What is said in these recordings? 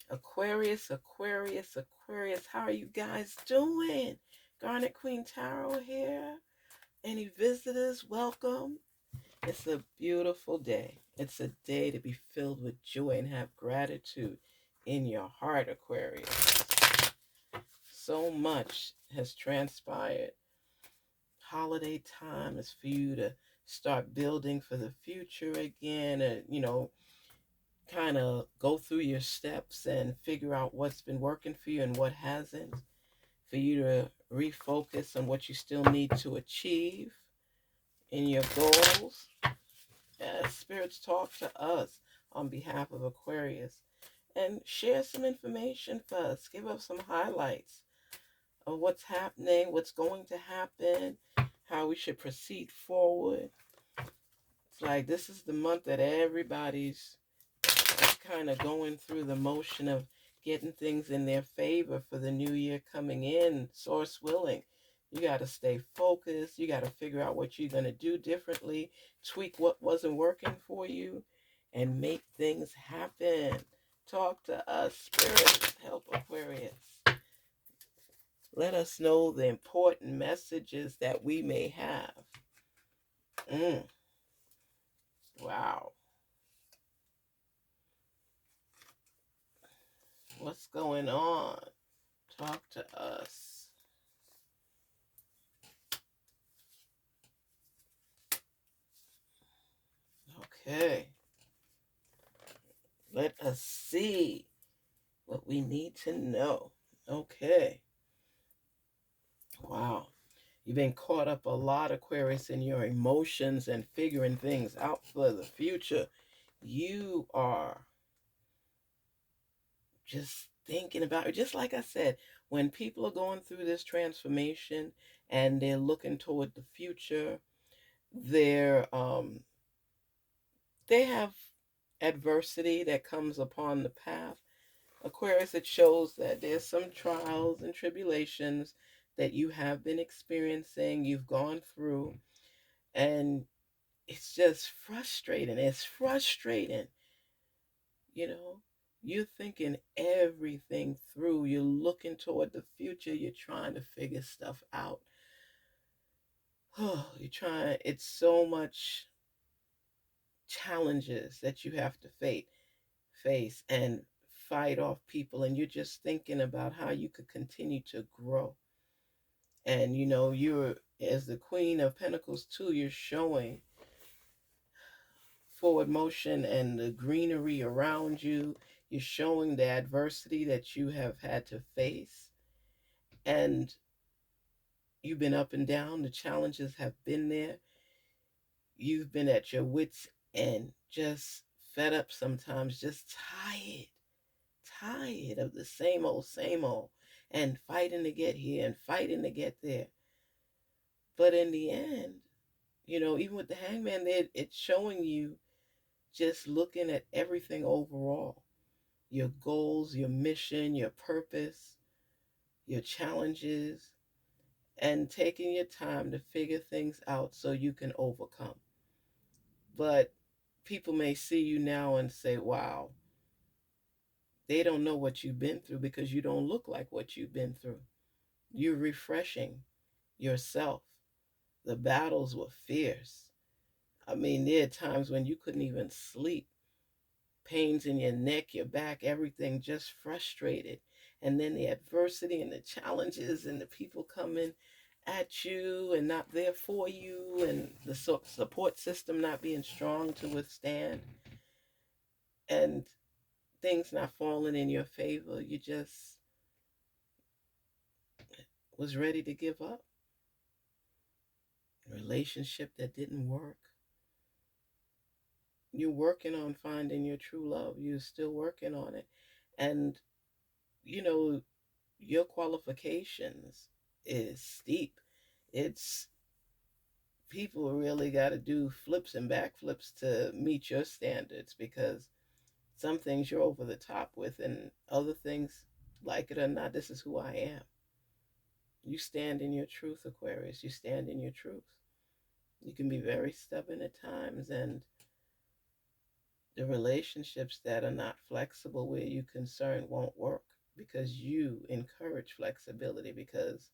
Aquarius, Aquarius, Aquarius, how are you guys doing? Garnetqueentarot here. Any visitors, welcome. It's a beautiful day. It's a day to be filled with joy and have gratitude in your heart, Aquarius. So much has transpired. Holiday time is for you to start building for the future again, kind of go through your steps and figure out what's been working for you and what hasn't, for you to refocus on what you still need to achieve in your goals. Spirits talk to us on behalf of Aquarius and share some information for us. Give us some highlights of what's happening, what's going to happen, how we should proceed forward. It's like this is the month that everybody's kind of going through the motion of getting things in their favor for the new year coming in, source willing. You got to stay focused. You got to figure out what you're going to do differently, tweak what wasn't working for you, and make things happen. Talk to us, Spirit. Help Aquarius. Let us know the important messages that we may have. Wow. What's going on? Talk to us. Okay. Let us see what we need to know. Okay. Wow. You've been caught up a lot, Aquarius, in your emotions and figuring things out for the future. You are just thinking about it. Just like I said, when people are going through this transformation and they're looking toward the future, they're they have adversity that comes upon the path. Aquarius, it shows that there's some trials and tribulations that you have been experiencing, you've gone through, and it's just frustrating. It's frustrating. You know, you're thinking everything through, you're looking toward the future, you're trying to figure stuff out. Oh, you're trying, it's so much challenges that you have to face and fight off people, and you're just thinking about how you could continue to grow. And you're, as the Queen of Pentacles too, you're showing forward motion and the greenery around you. You're showing the adversity that you have had to face, and you've been up and down. The challenges have been there. You've been at your wits' end, just fed up sometimes, just tired of the same old, and fighting to get here and fighting to get there. But in the end, even with the hangman there, it's showing you just looking at everything overall, your goals, your mission, your purpose, your challenges, and taking your time to figure things out so you can overcome. But people may see you now and say, wow, they don't know what you've been through because you don't look like what you've been through. You're refreshing yourself. The battles were fierce. I mean, there are times when you couldn't even sleep. Pains in your neck, your back, everything just frustrated. And then the adversity and the challenges and the people coming at you and not there for you, and the support system not being strong to withstand, and things not falling in your favor. You just was ready to give up. Relationship that didn't work. You're working on finding your true love. You're still working on it. And, you know, your qualifications is steep. It's people really got to do flips and backflips to meet your standards, because some things you're over the top with, and other things, like it or not, this is who I am. You stand in your truth, Aquarius. You stand in your truth. You can be very stubborn at times, and The relationships that are not flexible where you're concerned won't work because you encourage flexibility because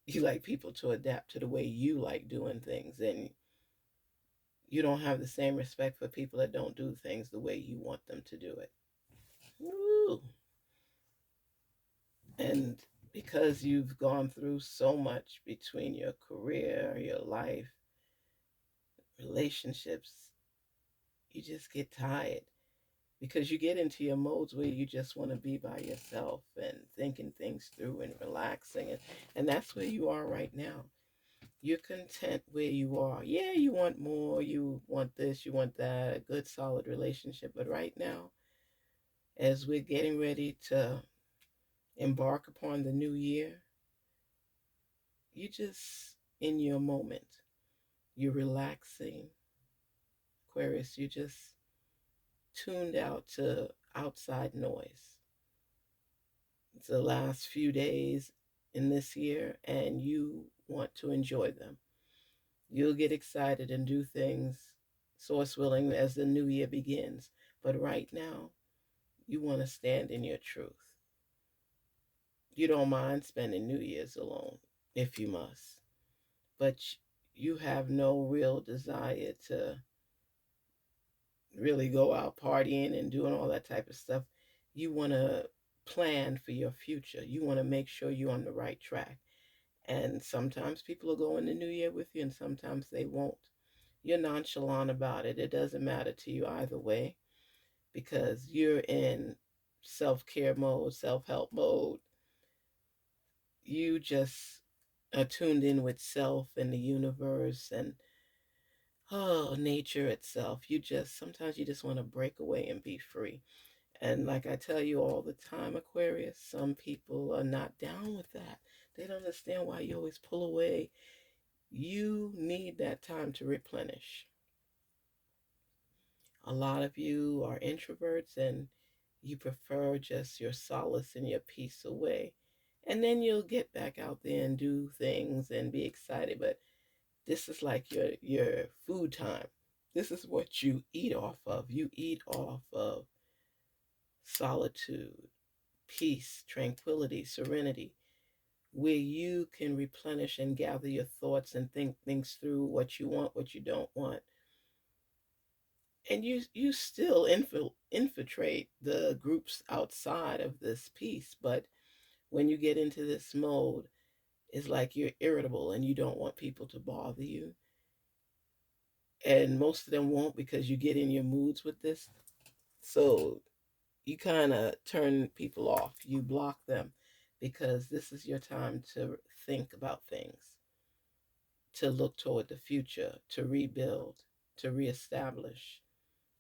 you like people to adapt to the way you like doing things, and you don't have the same respect for people that don't do things the way you want them to do it. Woo. And because you've gone through so much between your career, your life, relationships, you just get tired because you get into your modes where you just want to be by yourself and thinking things through and relaxing. And that's where you are right now. You're content where you are. Yeah, you want more, you want this, you want that, a good solid relationship. But right now, as we're getting ready to embark upon the new year, you just in your moment. You're relaxing, Aquarius. You just tuned out to outside noise. It's the last few days in this year, and you want to enjoy them. You'll get excited and do things, source willing, as the new year begins. But right now, you want to stand in your truth. You don't mind spending New Year's alone if you must, but you have no real desire to really go out partying and doing all that type of stuff. You want to plan for your future. You want to make sure you're on the right track. And sometimes people will go in the new year with you, and sometimes they won't. You're nonchalant about it. It doesn't matter to you either way because you're in self care mode, self help mode. You just are tuned in with self and the universe and nature itself. Sometimes you just want to break away and be free. And like I tell you all the time, Aquarius, some people are not down with that. They don't understand why you always pull away. You need that time to replenish. A lot of you are introverts and you prefer just your solace and your peace away. And then you'll get back out there and do things and be excited. But this is like your food time. This is what you eat off of. You eat off of solitude, peace, tranquility, serenity, where you can replenish and gather your thoughts and think things through, what you want, what you don't want. And you still infiltrate the groups outside of this piece, but when you get into this mode, it's like you're irritable and you don't want people to bother you. And most of them won't because you get in your moods with this. So you kind of turn people off. You block them because this is your time to think about things, to look toward the future, to rebuild, to reestablish,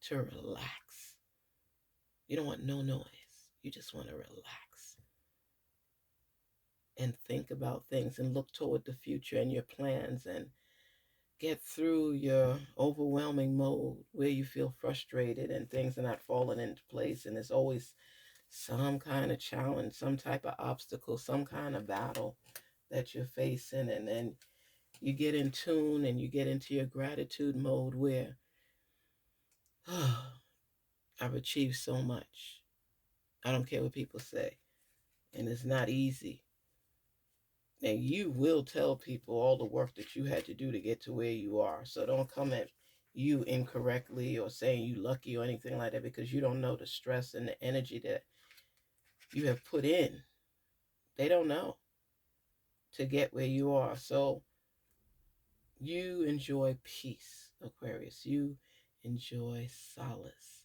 to relax. You don't want no noise. You just want to relax and think about things and look toward the future and your plans and get through your overwhelming mode where you feel frustrated and things are not falling into place. And there's always some kind of challenge, some type of obstacle, some kind of battle that you're facing. And then you get in tune and you get into your gratitude mode where, oh, I've achieved so much. I don't care what people say. And it's not easy. And you will tell people all the work that you had to do to get to where you are. So don't come at you incorrectly or saying you lucky or anything like that because you don't know the stress and the energy that you have put in. They don't know to get where you are. So you enjoy peace, Aquarius. You enjoy solace.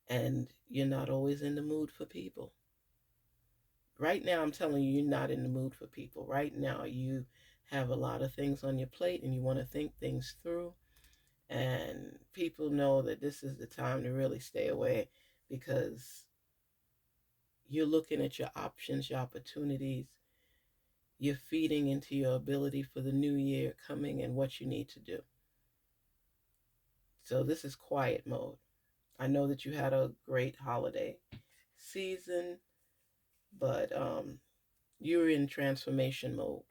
And you're not always in the mood for people. Right now, I'm telling you, you're not in the mood for people. Right now, you have a lot of things on your plate and you want to think things through. And people know that this is the time to really stay away because you're looking at your options, your opportunities. You're feeding into your ability for the new year coming and what you need to do. So this is quiet mode. I know that you had a great holiday season, but you're in transformation mode.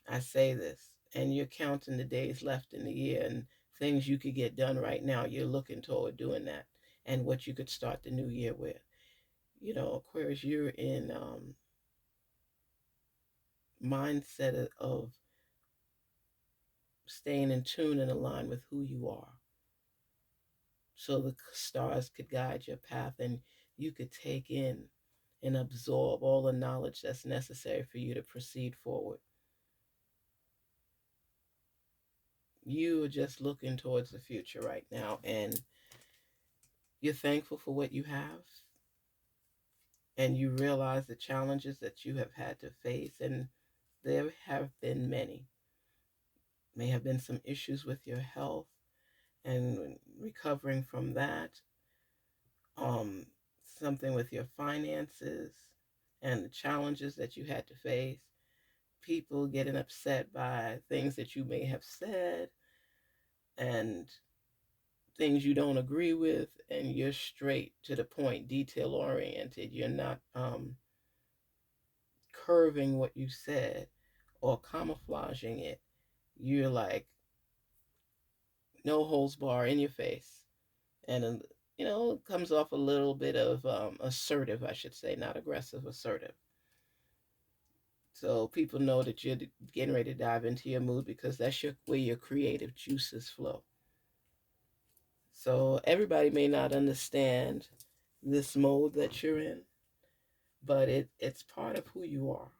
I say this, and you're counting the days left in the year and things you could get done right now. You're looking toward doing that, and what you could start the new year with. Aquarius, you're in mindset of staying in tune and aligned with who you are, so the stars could guide your path and you could take in and absorb all the knowledge that's necessary for you to proceed forward. You are just looking towards the future right now, and you're thankful for what you have, and you realize the challenges that you have had to face, and there have been many. May have been some issues with your health and recovering from that, um, something with your finances and the challenges that you had to face, people getting upset by things that you may have said and things you don't agree with, and you're straight to the point, detail oriented. You're not curving what you said or camouflaging it. You're like no holds bar in your face, and it comes off a little bit of assertive, I should say, not aggressive, assertive. So people know that you're getting ready to dive into your mood, because that's where your creative juices flow. So everybody may not understand this mode that you're in, but it's part of who you are.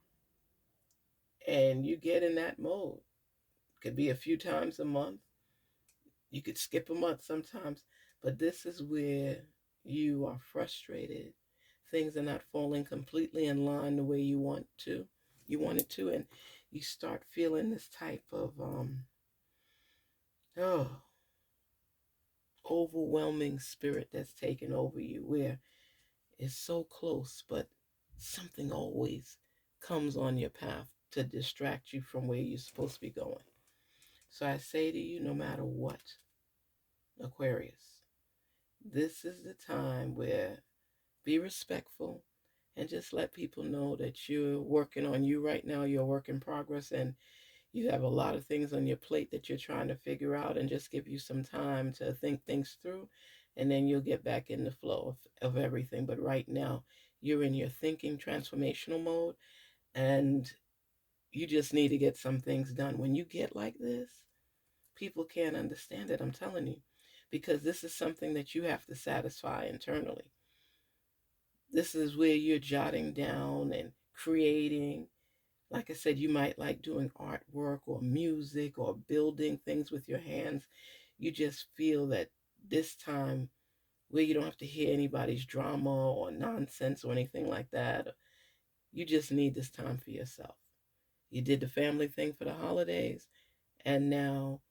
And you get in that mode. Could be a few times a month. You could skip a month sometimes, but this is where you are frustrated. Things are not falling completely in line the way you want to. You want it to, and you start feeling this type of oh, overwhelming spirit that's taken over you, where it's so close, but something always comes on your path to distract you from where you're supposed to be going. So I say to you, no matter what, Aquarius, this is the time where be respectful and just let people know that you're working on you right now. You're a work in progress, and you have a lot of things on your plate that you're trying to figure out, and just give you some time to think things through, and then you'll get back in the flow of everything. But right now, you're in your thinking transformational mode, and you just need to get some things done. When you get like this, people can't understand it, I'm telling you, because this is something that you have to satisfy internally. This is where you're jotting down and creating. Like I said, you might like doing artwork or music or building things with your hands. You just feel that this time, where you don't have to hear anybody's drama or nonsense or anything like that, you just need this time for yourself. You did the family thing for the holidays, and now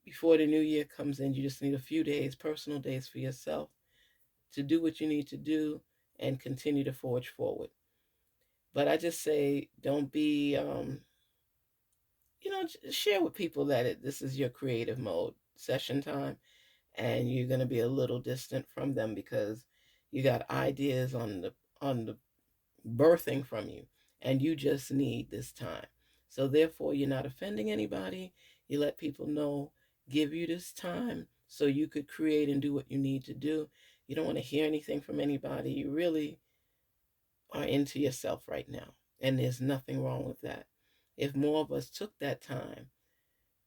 before the new year comes in, you just need a few days, personal days for yourself, to do what you need to do and continue to forge forward. But I just say, don't be share with people that this is your creative mode session time, and you're going to be a little distant from them, because you got ideas on the birthing from you, and you just need this time. So therefore, you're not offending anybody. You let people know, give you this time so you could create and do what you need to do. You don't want to hear anything from anybody. You really are into yourself right now, and there's nothing wrong with that. If more of us took that time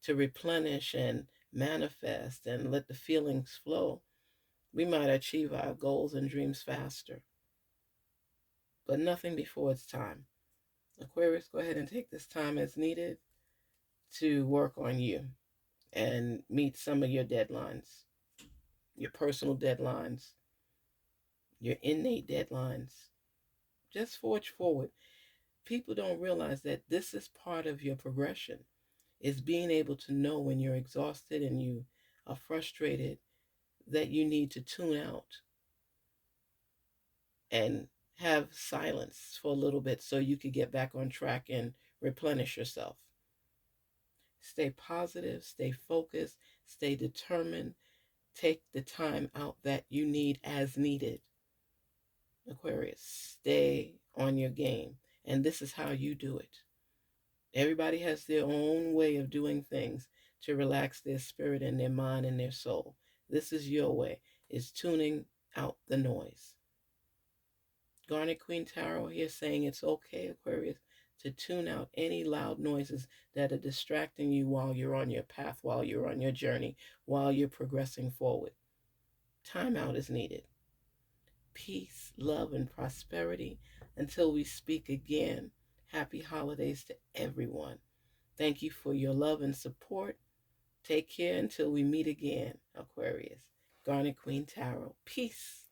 to replenish and manifest and let the feelings flow, we might achieve our goals and dreams faster. But nothing before it's time. Aquarius, go ahead and take this time as needed to work on you and meet some of your deadlines, your personal deadlines, your innate deadlines. Just forge forward. People don't realize that this is part of your progression, is being able to know when you're exhausted and you are frustrated, that you need to tune out and have silence for a little bit so you could get back on track and replenish yourself. Stay positive, stay focused, stay determined. Take the time out that you need as needed. Aquarius, stay on your game. And this is how you do it. Everybody has their own way of doing things to relax their spirit and their mind and their soul. This is your way, is tuning out the noise. Garnet Queen Tarot here saying it's okay, Aquarius, to tune out any loud noises that are distracting you while you're on your path, while you're on your journey, while you're progressing forward. Time out is needed. Peace, love, and prosperity until we speak again. Happy holidays to everyone. Thank you for your love and support. Take care until we meet again, Aquarius. Garnet Queen Tarot. Peace.